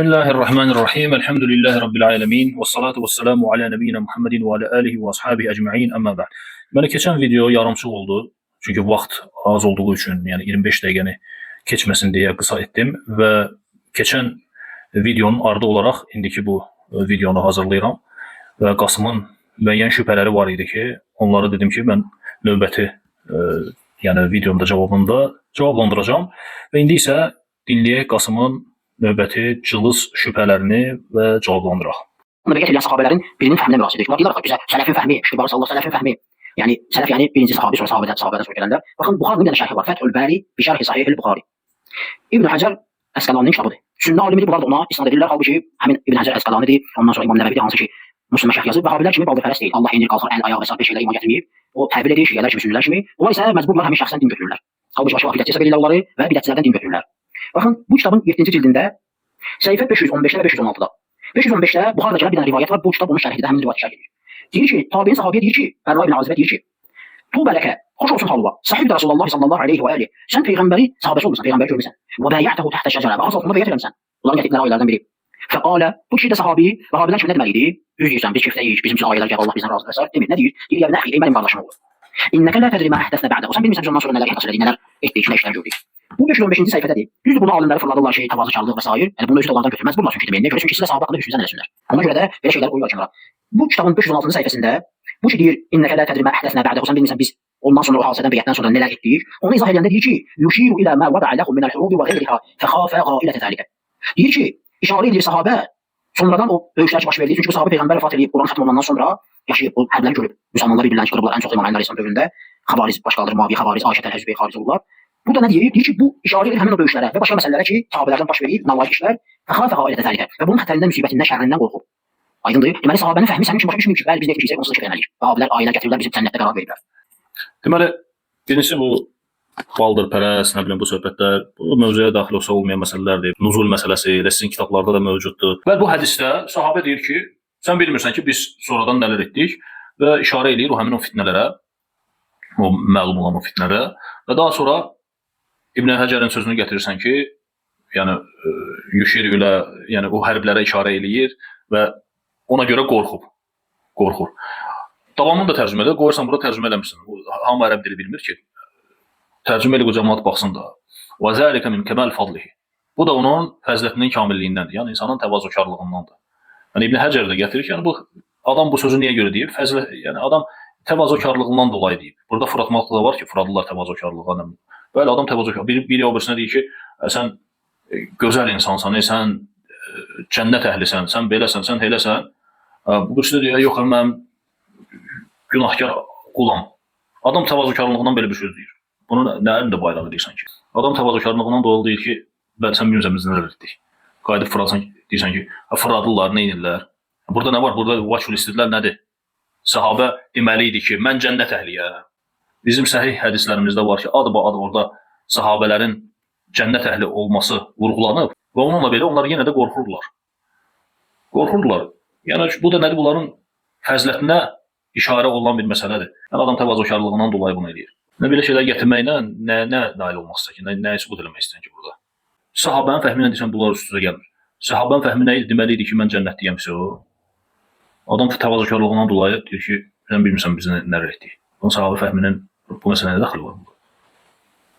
بسم الله الرحمن الرحيم الحمد لله رب العالمين والصلاة والسلام على نبiyina Muhammedin ve ala alihi ve ashabihi ecma'in amma ba'd. Mənə keçən video yarımçıq oldu. Çünki vaxt az olduğu üçün, yəni 25 dəqiqəni keçməsin deyə qısa etdim və keçən videonun ardı olaraq indiki bu videonu hazırlayıram və Qasımın müəyyən şübhələri var idi ki, onları dedim ki, mən növbəti yəni videonun cavabında cavablandıracağam və indi isə dinləyək Qasımın növbəti cılız şübhələrini və cavablandıraq. Ona bəgət edən sahabələrin birinin fəhminə müraciət edir. Deyirlər ki, bizə sələfin fəhmi, şübhə sallallahu sələfin fəhmi. Yəni sələf yəni birinci sahabi, sonra sahabədən sonra gələnlər. Baxın, Buxarinin bir dənə şərhi var. Fəthül Bari bi şərhi Sahihil Buxari. İbn Həcər Əsqalaninin kitabıdır. Sünnə alimidir, bunlar da ona isnad edirlər. Halbuki həmin İbn Həcər Əsqalanidir. Ondan sonra İmam Nəvəvidir, hansı ki Müslimə şərh yazıb. Vəhabilər kimi baldırpərəst deyil. Allah indir, qalxır, əl, ayaq və sair şeylər iman gətirməyib. O təbil edir, şiələr kimi, sünnələr kimi. Onlar isə məcburlar həmin şəxsdən din götürürlər. Halbuki başqa bidətçi hesab edirlər onları və bidətçilərdən din götürürlər. Baxın, bu kitabın 7-ci cildində səhifə 515-də və 516-da. 515-də Buxardakılar bir dənə rivayət var. Bu kitab onun şərhidir, həmin rivayət şərh edir. Deyir ki, tabiin sahabiyə deyir ki, Ərva ibn Azibə deyir ki, Tubələkə, xoş olsun halva, sahibdir Rasulullah sallallahu aleyhi və aleyhi. Sən peyğəmbəri sahabəsi olmuşsan, peyğəmbəri görmüsən. Və bəyətəhu təhtə şəcərə, və ağız altında bəyət eləmişsən. Bunların gətirdikləri ayələrdən biri. Fəqalə, bu kişi də sahabi, vəhabilər kimi nə deməliydi? Düz deyirsən, biz çiftəyik, bizim üçün ayələr gəlir, Allah bizdən razıdır və sair. Demir, nə deyir? Deyir, ya nəxi, ey mənim qardaşım olur. İnnəkə lə tədri mə əhdəsnə bə'də. Sən bilmirsən, ondan sonra nələr ehdas elədik, nələr etdik, nə işlər gördük. Bu 515-ci səhifədədir. Düzdür, bunu alimləri fırladırlar şey, təvazökarlıq və sair. Yəni bunu özü də onlardan götürməz. Bunlar çünki deməyinə görə, çünki sizə sahabə haqqında hüsnü zənn eləsinlər. Ona görə də belə şeylər qoyurlar kənara. Bu kitabın 516-cı səhifəsində bu ki deyir, innəkə lə tədri mə əhdəsnə bə'də. Sən bilmirsən, biz ondan sonra o hadisədən bəyətdən sonra nələr etdik. Onu izah edəndə deyir ki, yuşiru ilə mə vədə ləhum minəl hurubi və qeyriha fəxafə qailətə təlikə. Deyir ki, işarə edir sahabə sonradan o döyüşlər baş verdi. Çünki bu sahabə peyğəmbər vəfat edib, Quran xətm olandan sonra yaşayıb, o hərbləri görüb. Müsəlmanlar bir-birlərini qırıblar. Ən çox İmam Əli İslam dövründə Xavariz başqaları, Muaviyə Xavariz, Ayşə Təl-Həzbə xaric olurlar. Bu da nə deyir? Deyir ki, bu işarə edir həmin o döyüşlərə və başqa məsələlərə ki, sahabələrdən baş verir, nalayiq işlər, fəxafə qailətə təlikə və bunun xətərindən, müsibətindən, şərrindən qorxub. Aydındır? Deməli sahabənin fəhmi sənin üçün başa düşmür ki, bəli biz nə fikirləşək, onsuz da şübhələnərik. Sahabələr ailələr gətirirlər, bizi cənnətdə qərar verirlər. Deməli, birincisi bu baldırpərəst, nə bilim bu söhbətlər, bu mövzuya daxil olsa olmayan məsələlərdir. Nuzul məsələsi, elə sizin kitablarda da mövcuddur. Və bu hədisdə sahabə deyir ki, sən bilmirsən ki, biz sonradan nələr etdik və işarə edir o həmin o fitnələrə, o məlum olan o fitnələrə və daha sonra İbn Həcərin sözünü gətirirsən ki, yəni yüşir ilə, yəni o hərblərə işarə eləyir və ona görə qorxur. Davamını da tərcümə edir, qoyursan burada tərcümə eləmirsən. Hamı ərəb dili bilmir ki, tərcümə elə bu cəmaat baxsın da. Və zəlikə min kəməl fadlihi. Bu da onun fəzilətinin kamilliyindəndir, yəni insanın təvazökarlığındandır. Yəni İbn Həcər də gətirir ki, yəni bu adam bu sözü niyə görə deyib? Fəzilət, yəni adam təvazökarlığından dolayı deyib. Burada fıratmaq da var ki, fıradılar təvazökarlığa. Bəli, adam təvazökar. Biri o birisinə deyir ki, sən gözəl insansan, sən cənnət əhlisən, sən beləsən, sən eləsən. Bu birisi də deyir, yox, mən günahkar qulam. Adam təvazökarlığından belə bir söz deyir. Bunu nə əlində bayraq edirsən ki? Adam təvazökarlığından dolayı deyir ki, sən bilmirsən biz nələr etdik. Qayıdıb fıradsan, deyirsən ki, fıradılar, nə edirlər? Burada nə var? Burada vaçul istədilər nədir? Sahabə deməli idi ki, mən cənnət əhliyəm. Bizim səhih hədislərimizdə var ki, adı-ba-adı orada sahabələrin cənnət əhli olması vurğulanıb və onunla belə onlar yenə də qorxurdular. Yəni bu da nədir? Bunların fəzilətinə işarə olan bir məsələdir. Yəni adam təvazökarlığından dolayı bunu edir. Belə şeylər gətirməklə nə nail olmaq istəyir ki, nə isbut eləmək istəyir ki burada? Sahabənin fəhmi ilə deyirsən, bunlar üst-üzə gəlmir. Sahabənin fəhmi nə idi? Deməli idi ki, mən cənnətdiyəm o. Adam təvazökarlığından dolayı deyir ki, sən bilmirsən biz nələr etdik. Onun sahabə fəhminin bu məsələyə nə daxil var?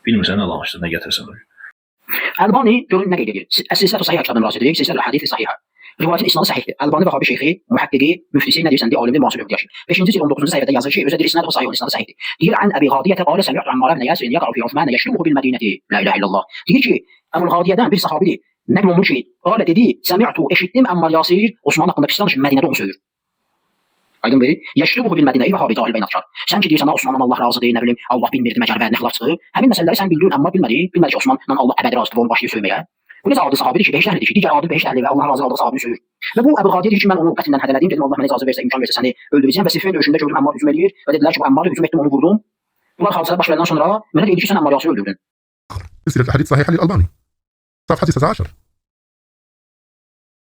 Bilmirsən nə danışdın, nə gətirsən. Əlbani görün nə qeyd edir? Silsilətü Sahihə kitabına müraciət edir. Silsilətül Hədis Sahihə. Rivayətin isnadı səhihdir. Əlbani Vəhabi şeyxi, mühəqqiqi, müftisi nə deyirsən deyə alimli müasir dövrdə yaşayır. 5-ci cild 19-cu səhifədə yazır ki, özə deyir isnadı sahih, isnadı səhihdir. Deyir an Əbi Qadiyyətə qalə səmi'tu Ammar ibn Yasir yaqra'u fi Uthman yəşruhu bil Mədinəti. La ilahe illallah. Deyir ki, Əbu Qadiyyədən bir sahabidir. Nəql olunur ki, qalə dedi, səmi'tu eşitdim Ammar Yasir Osman haqqında pis danışır, Mədinədə onu söyür. Aydın verir. Yəşruhu bil Mədinəyi Vəhabi cahil beynətkar. Sən ki deyirsən Osmandan Allah razıdır, nə bilim, Allah bilmirdi, məcər və nə xilaf çıxıb. Həmin məsələləri sən bildin, amma bilmədi ki Osmandan Allah əbədi razıdır, onu başlayır söyməyə. Bu necə adi sahabidir ki, behişt əhlidir ki, digər adi behişt əhli və Allah razı olduğu sahabini söyür. Və bu Əbu Qadiyə deyir ki, mən onu qətindən hədələdim, dedim Allah mənə icazə versə, imkan versə səni öldürəcəm və Siffin döyüşündə gördüm Ammar hücum eləyir və dedilər ki, bu Ammarı hücum etdim, onu vurdum. Bunlar hadisələr baş verəndən sonra mənə deyir ki, sən Ammar Yasir'i öldürdün. سلسلة الحديث صحيحة للألباني صفحة 19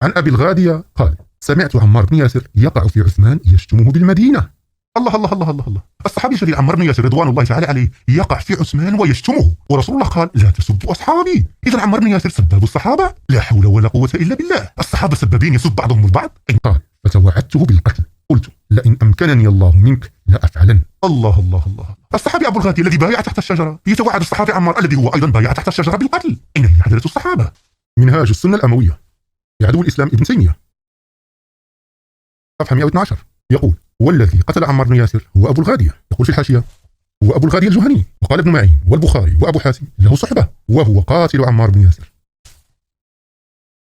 عن أبي الغادية قال سمعت عمار بن ياسر يقع في عثمان يشتمه بالمدينة الله الله الله الله الله. الصحابي الجليل عمار بن ياسر رضوان الله تعالى عليه يقع في عثمان ويشتمه، ورسول الله قال لا تسبوا أصحابي. إذا عمار بن ياسر سباب الصحابة؟ لا حول ولا قوة إلا بالله. الصحابة سبابين يسب بعضهم البعض؟ قال فتوعدته بالقتل، قلت لئن أمكنني الله منك لأفعلن. الله الله الله. الصحابي أبو الغادي الذي بايع تحت الشجرة يتوعد الصحابي عمار الذي هو أيضا بايع تحت الشجرة بالقتل. أين هي عدالة الصحابة؟ منهاج السنة الأموية لعدو الإسلام ابن تيمية صفحة 112 يقول والذي قتل عمار بن ياسر هو أبو الغادية. يقول في الحاشية هو أبو الغادية الجهني. وقال ابن معين والبخاري وأبو حاتم له صحبة وهو قاتل عمار بن ياسر،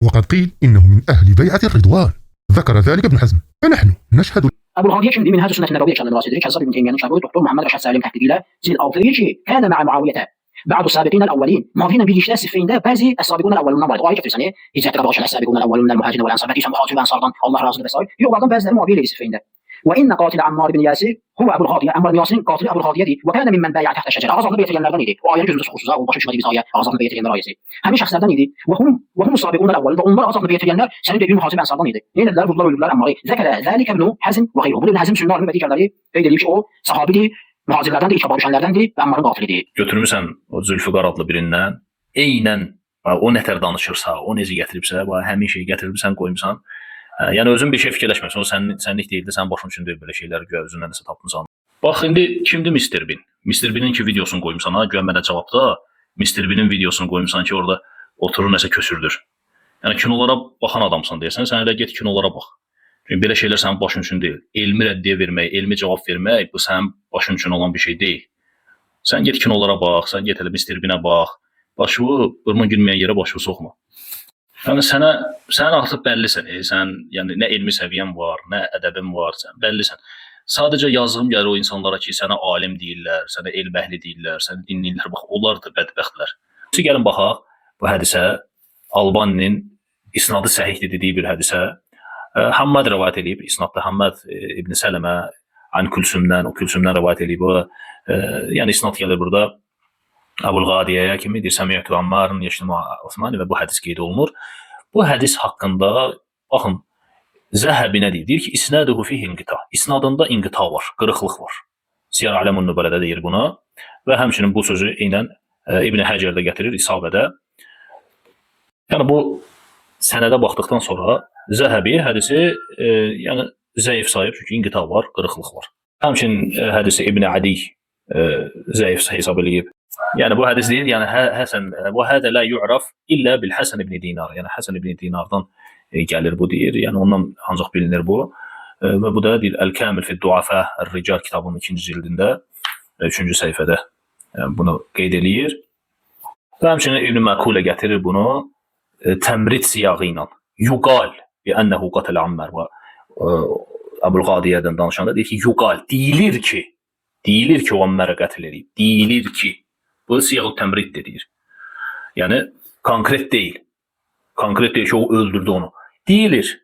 وقد قيل إنه من أهل بيعة الرضوان، ذكر ذلك ابن حزم. فنحن نشهد. ابو الغادية şimdi منهاج السنة النبوية كان الواسطي كذاب ابن تيمية شابه دكتور محمد رشاد سالم تحقيقiyle siz altı deyir ki كان مع معاوية بعض السابقين الأولين. معاوية birlikte sifinde bazı السابقون الأولون var. O ayet getirsene. Hicrete bağışlayan السابقون الأولون المهاجرين والأنصار. Belki muhacir ve ansardan Allah razı vesaire. Yok oradan bazıları Muaviye ile sifinde. وإن قاتل عمار بن ياسر هو أبو الغادية. عمار بن ياسر قاتل أبو الغادية دي. وكان ممن بايع تحت الشجرة. Ağzında beytiyenlerden idi. O ayetin gözünde sokursuz. O başa düşmediği bir sayı. Ağzında beytiyenler ayeti. Hemin şahslardan idi. وهم السابقون الأولون. Onlar ağzında beytiyenler senin dediğin muhacir ve ansardan idi. Neylediler? Vurdular öldürdüler Ammar'ı. ذكر ذلك ابن حزم وغيره. Bunu İbn Hazm Sünnâ'nın ve diğerleri deyir ki o sahabidir. Muhacirlerden de ilk düşenlerdendir ve Ammar'ın qatilidir. Götürmüsən o Zülfüqar adlı birindən, eynən o nətər danışırsa, o necə gətiribsə, həmin şeyi gətiribsən, qoymusan. Yəni özün bir şey fikirləşmirsən, o sənlik deyildi, sən başın üçün deyil belə şeyləri güya özündən nəsə tapmısan. Bax indi kimdir Mr. Bean? Mr. Bean'in ki videosunu qoymusan ha, güya mənə cavabda Mr. Bean'in videosunu qoymusan ki, orada oturur nəsə kösürdür. Yəni kinolara baxan adamsan deyəsən, sən elə get kinolara bax. Çünki belə şeylər sənin başın üçün deyil. Elmi rəddiyə vermək, elmi cavab vermək bu sənin başın üçün olan bir şey deyil. Sən get kinolara bax, sən get elə Mr. Bean'ə bax. Başını burmun girməyən yerə başını soxma. Yəni sən artıq bəllisən, sən yəni nə elmi səviyyən var, nə ədəbin var, sən bəllisən. Sadəcə yazığım gəlir o insanlara ki, sənə alim deyirlər, sənə elm əhli deyirlər, səni dinləyirlər. Bax, onlar da bədbəxtlər. Şimdi gəlin baxaq bu hədisə, Albani'nin isnadı səhihdir dediyi bir hədisə. Hammad rivayet edib, isnadda Hammad İbn Sələmə an Külsümdən, o Külsümdən rivayet edib. Yəni isnad gəlir burada. Abul Qadiyəyə kimi deyir, Səmiyyətü Ammarın Yeşnimə Osmani və bu hədis qeyd olunur. Bu hədis haqqında, baxın, Zəhəbi nə deyir? Deyir ki, isnaduhu fihi inqita. İsnadında inqita var, qırıqlıq var. Siyar Aləmun Nübələdə deyir buna. Və həmçinin bu sözü eynən İbn Həcərdə gətirir, İsabədə. Yəni bu sənədə baxdıqdan sonra Zəhəbi hədisi yəni zəif sayıb, çünki inqita var, qırıqlıq var. Həmçinin hədisi İbn Adi zəif hesab eləyib. Yəni bu hədis deyir, yəni Həsən və hədə la yu'raf illə bil Həsən ibn Dinar. Yəni Həsən ibn Dinardan gəlir bu deyir. Yəni ondan ancaq bilinir bu. Və bu da deyir Əl-Kamil fi Duafa Er-Rical kitabının 2-ci cildində 3-cü səhifədə bunu qeyd eləyir. Və həmçinin İbn Məkulə gətirir bunu təmrid siyağı ilə. Yuqal bi ənəhu qatəl Ammar və Abul Qadiyədən danışanda deyir ki, yuqal, deyilir ki o Ammarı qətl edib. Deyilir ki. Bu siyağı təmrid deyir. Yəni konkret deyil. Konkret deyil ki, o öldürdü onu. Deyilir.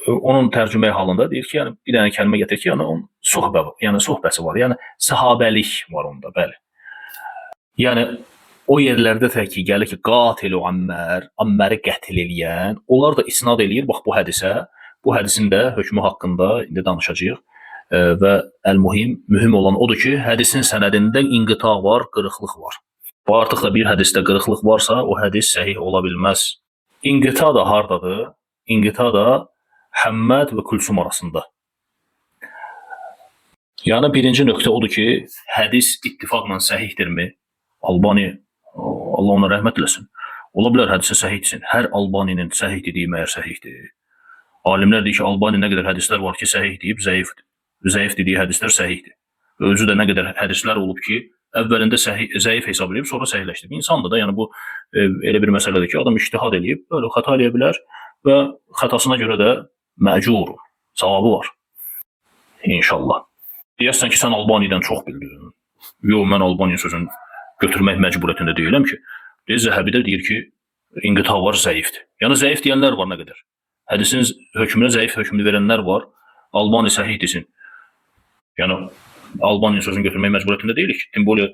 Onun tərcüməyi halında deyir ki, yəni bir dənə kəlmə gətirir ki, yəni onun sohbəsi var. Yəni səhabəlik var onda, bəli. Yəni o yerlərdə tək ki, gəlir ki, qatilu Ammar, Ammarı qətl eləyən, onlar da isnad eləyir bax bu hədisə. Bu hədisin də hökmü haqqında indi danışacağıq. Və mühüm olan odur ki, hədisin sənədində inqita var, qırıqlıq var. Və artıq da bir hədisdə qırıqlıq varsa, o hədis səhih ola bilməz. İnqita da hardadır? İnqita da Həmməd və Külsüm arasında. Yəni birinci nöqtə odur ki, hədis ittifaqla səhihdirmi? Albani, Allah ona rəhmət eləsin. Ola bilər hədisə səhihdirsin. Hər Albaninin səhih dediyi məyər səhihdir. Alimlər deyir ki, Albani nə qədər hədislər var ki, səhih deyib, zəifdir. Zəif dediyi hədislər səhihdir. Özü də nə qədər hədislər olub ki, əvvəlində zəif hesab edib, sonra səhihləşdirib. İnsandır da, yəni bu elə bir məsələdir ki, adam ictihad eləyib, böyle xəta eləyə bilər və xətasına görə də məcur, savabı var. İnşallah. Deyəsən ki, sən Albanidən çox bildin. Yox, mən Albaniya sözünü götürmək məcburiyyətində deyiləm ki. Zəhəbidə deyir ki, inqita var, zəifdir. Yəni zəif deyənlər var nə qədər. Hədisin hökmünə zəif hökmünü verənlər var. Albani səhih desin. Yəni Albaniya sözünü götürmək məcburiyyətində deyilik ki, timboli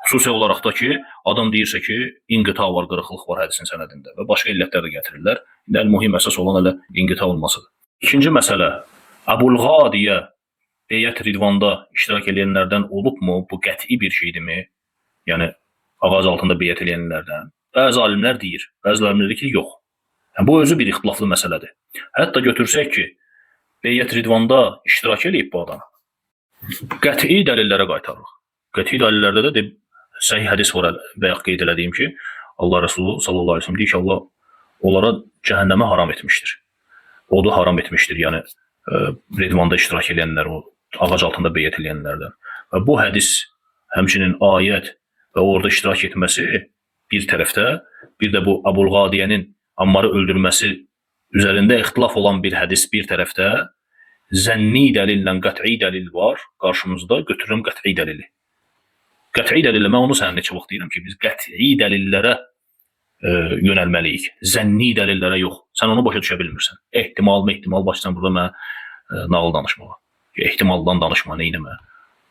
xüsusi olaraq da ki, adam deyirsə ki, inqita var, qırıqlıq var hədisin sənədində və başqa illətlər də gətirirlər. İndi mühüm əsas olan elə inqita olmasıdır. İkinci məsələ, Abul Qadiyə Beyət Ridvanda iştirak edənlərdən olubmu? Bu qəti bir şeydirmi? Yəni ağac altında beyət edənlərdən. Bəzi alimlər deyir, bəzi alimlər deyir ki, yox. Yəni, bu özü bir ixtilaflı məsələdir. Hətta götürsək ki, Beyət Ridvanda iştirak edib bu adam. Qəti dəlillərə qaytarırıq. Qəti dəlillərdə də səhih hədis var bayaq qeyd elədiyim ki, Allah Resulü sallallahu əleyhi və səlləm deyir ki, Allah onlara cəhənnəmə haram etmişdir. Odu haram etmişdir. Yəni Ridvanda iştirak edənlər, o ağac altında beyət edənlərdən. Və bu hədis, həmçinin ayət və orada iştirak etməsi bir tərəfdə, bir də bu Əbul-Qadiyənin Ammarı öldürməsi üzərində ixtilaf olan bir hədis bir tərəfdə, zənni dəlillə qət'i dəlil var qarşımızda, götürürəm qət'i dəlili. Qət'i dəlillə, mən onu sənə neçə vaxt deyirəm ki, biz qət'i dəlillərə yönəlməliyik, zənni dəlillərə yox. Sən onu başa düşə bilmirsən. Ehtimal başlaysan burada mənə nağıl danışmağa. Ehtimaldan danışma, neynəmə.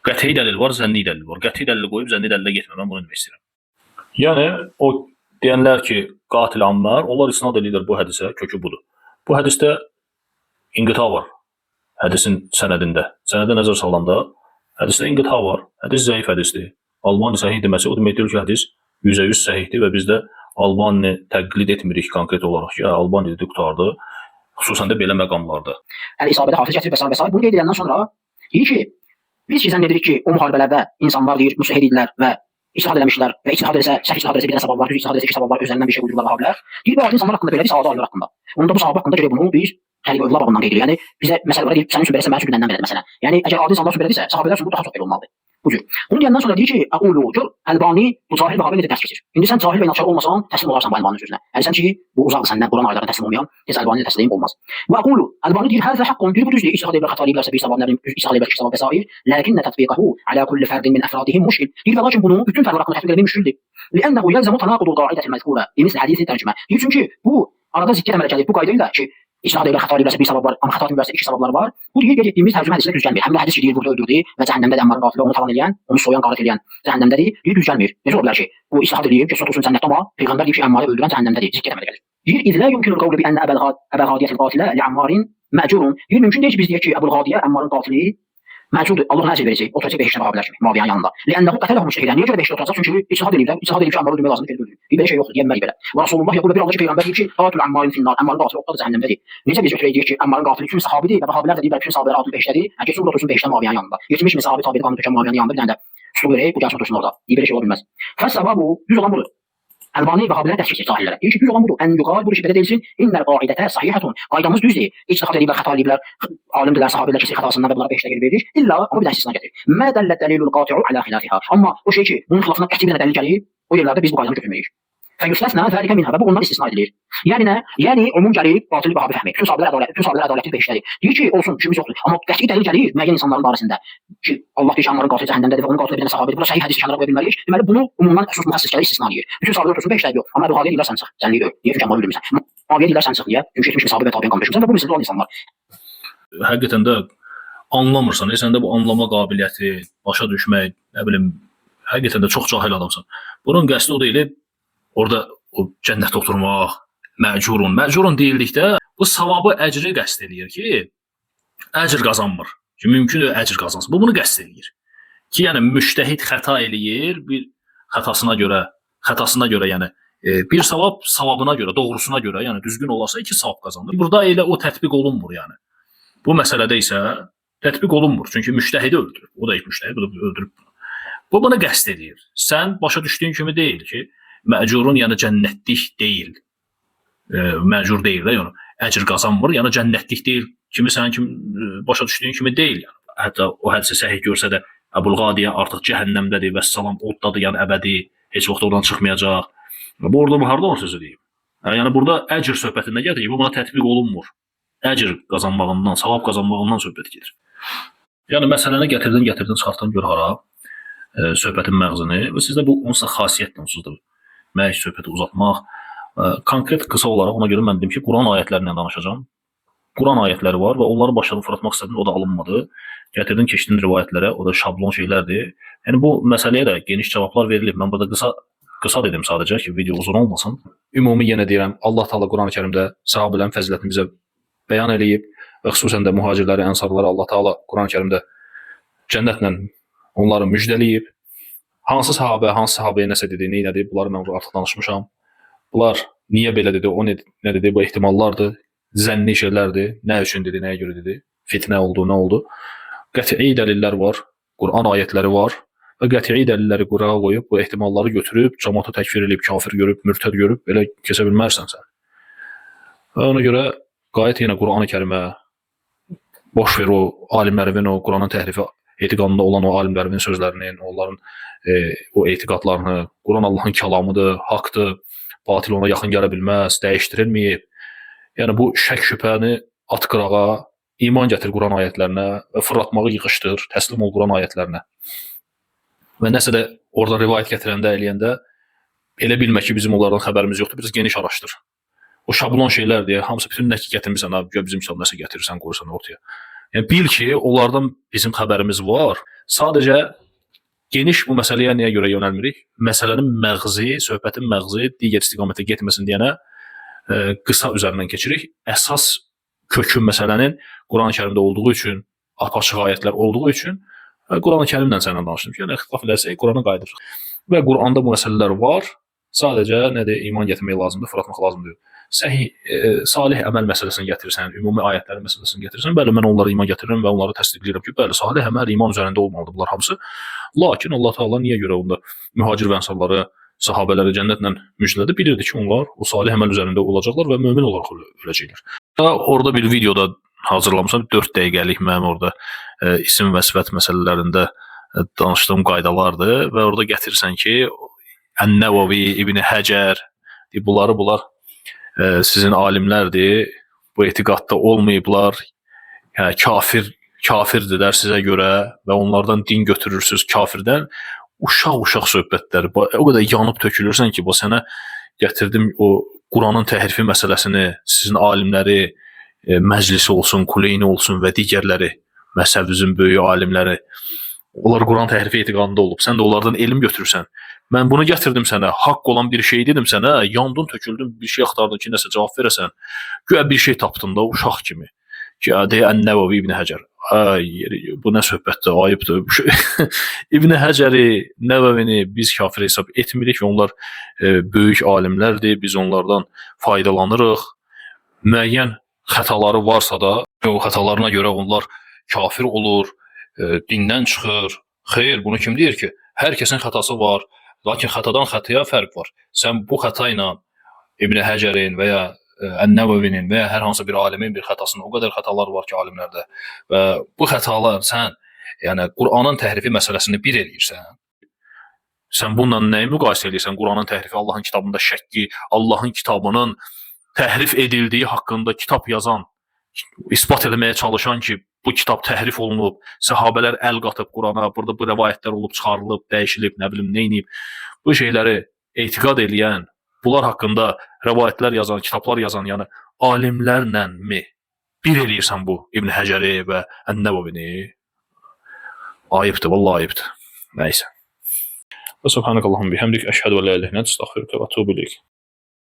Qət'i dəlil var, zənni dəlil var. Qət'i dəlili qoyub zənni dəlilə getmə, mən bunu demək istəyirəm. Yəni, o deyənlər ki, qatil Ammar, onlar isnad edirlər bu hədisə, kökü budur. Bu hədisdə inqita var, hədisin sənədində. Sənədə nəzər salanda, hədisdə inqita var, hədis zəif hədisdir. Albani səhih deməsi, o demək deyil ki, hədis 100% səhihdir və biz də Albani təqlid etmirik konkret olaraq ki, Albani dedi, qutardı, xüsusən də belə məqamlarda. İsabədə hafız gətirib və s. Bunu qeyd edəndən sonra deyir ki, biz zənn edirik ki, o müharibələrdə insanlar deyir, müstəhid idilər və İctihad eləmişlər və ictihad eləsə, səhv ictihad eləsə bir dənə savab var, düz ictihad eləsə iki savab var, özlərindən bir şey uydururlar Vahabilər. Deyir, bu adil insanlar haqqında belədir, sahabi alimlər haqqında. Onda bu sahabi haqqında görə bunu biz təhlil övla babından qeyd edirik. Yəni bizə məsələ var, deyir, sənin üçün beləsə, mənim üçün gündən belədir məsələn. Yəni əgər adil insanlar üçün belədirsə, sahabelər üçün bu daha çox belə olmalıdır. Bu cür. Bunu deyəndən sonra deyir ki, aqulu, gör, Əlbani bu cahil Vahabi necə dərs keçir. İndi sən cahil və inatçı olmasan, təslim olarsan bu Əlbaninin sözünə. Yəni sən ki, bu uzaqdır səndən, Quran ayələrində təslim olmayan, tez Əlbaniyə təslim olmaz. Və aqulu, Əlbani deyir, həzə haqqun, deyir, bu düzdür, ictihad ediblər, xəta ediblərsə bir savab, nə bilim, ictihad ediblər, iki savab və sair, lakinnə tətbiqəhu alə kulli fərdin min əfradihim müşkil. Deyir, və lakin bunu bütün fərdlər haqqında tətbiq etmək müşkildir. Li'annahu yalzamu tanaqudul qaidatil məzkura, misl hədisi tərcümə. Deyir, çünki bu arada ziddiyyət əmələ gəlir bu qayda ilə ki, İctihad ediblər, xəta ediblərsə bir savab var, amma xəta ediblərsə iki savablar var. Bu deyir, qeyd etdiyimiz tərcümə hədisinə düz gəlmir. Həmin hədis ki, deyir, burada öldürdü və cəhənnəmdə də Əmmarın qatili onu talan edən, onu soyan, qarat edən cəhənnəmdədir. Deyir, düz gəlmir. Necə ola bilər ki, bu İctihad edib, ki, olsun cənnətdə, amma Peyğəmbər deyir ki, Əmmarı öldürən cəhənnəmdədir. Ziddiyyət əmələ gəlir. Deyir, İz la yumkinu al-qawlu bi anna Əbəl-Qadiyyətil qatilə li'Əmmarin məcurun. Deyir, mümkün deyil ki, biz deyək ki, Əbul-Qadiyyə Əmmarın qatili məcurdur. Allah nə əcr verəcək? Oturacaq behişdə Vahabilər kimi, Muaviyyənin yanında. Li'annahu qətələhu müştəhidən. Niyə görə behişdə oturacaq? Çünki ictihad ediblər, ictihad edib ki, Əmmarı öldürmək lazımdır, öldürür. Bir belə şey yoxdur, deyilməli belə. Və Rasulullah yəqulu bir Allah ki, Peyğəmbər deyir ki, qatil Əmmarin finnar, Əmmarın qatili otdadır, cəhənnəmdədir. Necə biz götürək deyir ki, Əmmarın qatili üçün sahabidir və Vahabilər də deyirlər ki, sahabələr adil behişdədir. Əgər sən otursun behişdə Muaviyyənin yanında. Yetmiş min sahabi tabidə qanun tökən Muaviyyənin yanında bir dənə də üslub verək, bu gəlsin otursun orada. Deyir, belə şey ola bilməz. Fəs-səvabu, düz olan budur. Əlbani Vahabilərə dərs keçir cahillərə. Deyir ki, düz olan budur. Ən yuqal bu iş belə deyilsin. İnnəl qaidətə sahihətun. Qaydamız düzdür. İctihad ediblər, xəta ediblər, alimdirlər, sahabilər keçir xətasından və bunlara behişdə gedib verir. İlla amma bir dənə istisna gətirir. Mə dəllə dəlilul qati'u alə xilafiha. Amma o şey ki, bunun xilafına qəti bir dənə dəlil gəlir, o yerlərdə biz bu qaydanı götürməyik. Fəyüstəsnə zəlikə minhə və bu ondan istisna edilir. Yəni nə? Yəni umum gəlir qatili Vahabi fəhmi. Bütün sahabelər ədalətli behişdədir. Deyir ki, olsun, işimiz yoxdur. Amma qəti dəlil gəlir müəyyən insanların barəsində ki, Allah deyir ki, Əmmarın qatili cəhənnəmdədir və onun qatili bir dənə sahabidir. Bura səhih hədisi kənara qoya bilməliyik. Deməli bunu umumdan xüsus müxəssis gəlir istisna edir. Bütün sahabelər otursun behişdə yox. Amma Əbul-Qadiyyə deyirlər sən çıx, zənni deyil. Niyə çünki Əmmarı öldürmüsən? Muaviyyə deyirlər sən çıx niyə? Çünki etmiş sahabe və tabiin qanunu tökmüsən və bu misildə olan insanlar. Həqiqətən də anlamırsan, səndə bu anlama qabiliyyəti, başa düşmək, nə bilim, həqiqətən də çox cahil adamsan. Bunun qəsdi o deyil, orada o cənnətdə oturmaq, məcurun deyildikdə bu savabı, əcri qəsd edir ki, əcr qazanmır. Ki, mümkün əcr qazansın. Bu bunu qəsd edir. Ki, yəni müştəhid xəta eləyir, bir xətasına görə, yəni bir savab savabına görə, doğrusuna görə, yəni düzgün olarsa iki savab qazanır. Burada elə o tətbiq olunmur yəni. Bu məsələdə isə tətbiq olunmur. Çünki müştəhidi öldürüb. O da ilk müştəhid, bu da öldürüb. Bu bunu qəsd edir. Sən başa düşdüyün kimi deyil ki, məcurun yəni cənnətlik deyil. Məcur deyil də, yəni əcr qazanmır, yəni cənnətlik deyil. Kimi sənin kimi başa düşdüyün kimi deyil yəni. Hətta o hədisi səhih görsə də Əbul-Qadiyyə artıq cəhənnəmdədir və salam oddadır, yəni əbədi, heç vaxt oradan çıxmayacaq. Bu orada harda onun sözü deyib? Yəni burada əcr söhbətində gəlir, bu buna tətbiq olunmur. Əcr qazanmağından, savab qazanmağından söhbət gedir. Yəni məsələni gətirdin, çıxartdan gör hara, söhbətin məğzini və sizdə bu onsuz da xasiyyətlə onsuzdur. Məş söhbəti uzatmaq. Konkret qısa olaraq ona görə mən dedim ki, Quran ayətlərindən danışacağam. Quran ayətləri var və onları başladım fırlatmaq istədim, o da alınmadı. Gətirdin, keçdin rivayətlərə, o da şablon şeylərdir. Yəni bu məsələyə də geniş cavablar verilib. Mən burada qısa dedim sadəcə ki, video uzun olmasın. Ümumi yenə deyirəm, Allah Taala Qurani-Kərimdə sahabelərin fəzilətini bizə bəyan eləyib və xüsusən də mühacirləri, ənsarları Allah Taala Qurani-Kərimdə cənnətlə onları müjdələyib. Hansı sahabəyə nəsə dedi, nə dedi, bunları mən artıq danışmışam. Bunlar niyə belə dedi, o nə dedi, bu ehtimallardır, zənni şeylərdir, nə üçün dedi, nəyə görə dedi, fitnə oldu, nə oldu. Qətii dəlillər var, Quran ayətləri var və qətii dəlilləri qurağa qoyub, bu ehtimalları götürüb, cəmaatı təkfir edib, kafir görüb, mürtəd görüb, belə keçə bilmərsən sən. Və ona görə qayət yenə Quran-ı Kərimə, boş ver o alimlərin, o Quranın təhrifi etiqadında olan o alimlərin sözlərinin, onların o etiqadlarını, Quran Allahın kəlamıdır, haqdır, batil ona yaxın gələ bilməz, dəyişdirilməyib. Yəni bu şək şübhəni at qırağa, iman gətir Quran ayətlərinə və fırlatmağı yığışdır, təslim ol Quran ayətlərinə. Və nəsə də orada rivayət gətirəndə, eləyəndə elə bilmə ki, bizim onlardan xəbərimiz yoxdur, biraz geniş araşdır. O şablon şeylər deyə, hamısı bütün nə ki gətirmirsən, bizim kitab nəsə gətirirsən, qoyursan ortaya. Yəni bil ki, onlardan bizim xəbərimiz var. Sadəcə geniş bu məsələyə niyə görə yönəlmirik? Məsələnin məğzi, söhbətin məğzi digər istiqamətə getməsin deyənə qısa üzərindən keçirik. Əsas kökün məsələnin Quran-ı Kərimdə olduğu üçün, apaçıq ayətlər olduğu üçün Quran-ı Kərimlə sənlə danışdım ki, yəni ixtilaf edərsək Qurana qayıdırıq. Və Quranda bu məsələlər var. Sadəcə nədir? İman gətirmək lazımdır, fırlatmaq lazımdır. Salih əməl məsələsini gətirirsən, ümumi ayətlərin məsələsini gətirirsən. Bəli, mən onlara iman gətirirəm və onları təsdiqləyirəm ki, bəli, salih əməl iman üzərində olmalıdır bunlar hamısı. Lakin Allah Taala niyə görə onda mühacir və ənsarları, sahabələri cənnətlə müjdələdi? Bilirdi ki, onlar o salih əməl üzərində olacaqlar və mömin olaraq öləcəklər. Orada bir videoda hazırlamışam, 4 dəqiqəlik mənim orada isim və sifət məsələlərində danışdığım qaydalardır və orada gətirirsən ki, Ən-Nəvəvi, İbn Həcər, bunlar sizin alimlərdir, bu etiqadda olmayıblar, yəni kafirdirlər sizə görə və onlardan din götürürsünüz kafirdən. Uşaq söhbətləri, o qədər yanıb tökülürsən ki, bu sənə gətirdim o Quranın təhrifi məsələsini, sizin alimləri, məclisi olsun, Kuleyni olsun və digərləri, məzhəbimizin böyük alimləri, onlar Quran təhrifi etiqadında olub, sən də onlardan elm götürürsən. Mən bunu gətirdim sənə, haqq olan bir şey dedim sənə, yandın, töküldün, bir şey axtardın ki, nəsə cavab verəsən. Güya bir şey tapdın da, uşaq kimi. Ki, deyə Ən-Nəvəvi İbn Həcər. Bu nə söhbətdir, ayıbdır. İbn Həcəri, Nəvəvini biz kafir hesab etmirik, onlar böyük alimlərdir, biz onlardan faydalanırıq. Müəyyən xətaları varsa da, o xətalarına görə onlar kafir olur, dindən çıxır. Xeyr, bunu kim deyir ki? Hər kəsin xətası var. Lakin xətadan xətaya fərq var. Sən bu xəta ilə İbn Həcərin və ya Ən-Nəvəvinin və ya hər hansı bir alimin bir xətasının o qədər xətalar var ki, alimlərdə. Və bu xətalar sən yəni Quranın təhrifi məsələsini bir eləyirsən. Sən bununla nəyi müqayisə edirsən? Quranın təhrifi, Allahın kitabında şəkki, Allahın kitabının təhrif edildiyi haqqında kitab yazan, isbat etməyə çalışan ki, bu kitab təhrif olunub, səhabələr əl qatıb Qurana, burada bu rəvayətlər olub, çıxarılıb, dəyişilib, nə bilim, neyniyib. Bu şeyləri etiqad eləyən, bunlar haqqında rəvayətlər yazan, kitablar yazan, yəni alimlərlə mi bir eləyirsən bu İbn Həcəri və Ən-Nəvəvini? Ayıbdır, vallahi ayıbdır. Nəysə. Və subhanəkallahumma bihamdik, əşhədu və la ilaha illə ente, estəğfiruke və etûbü ileyk.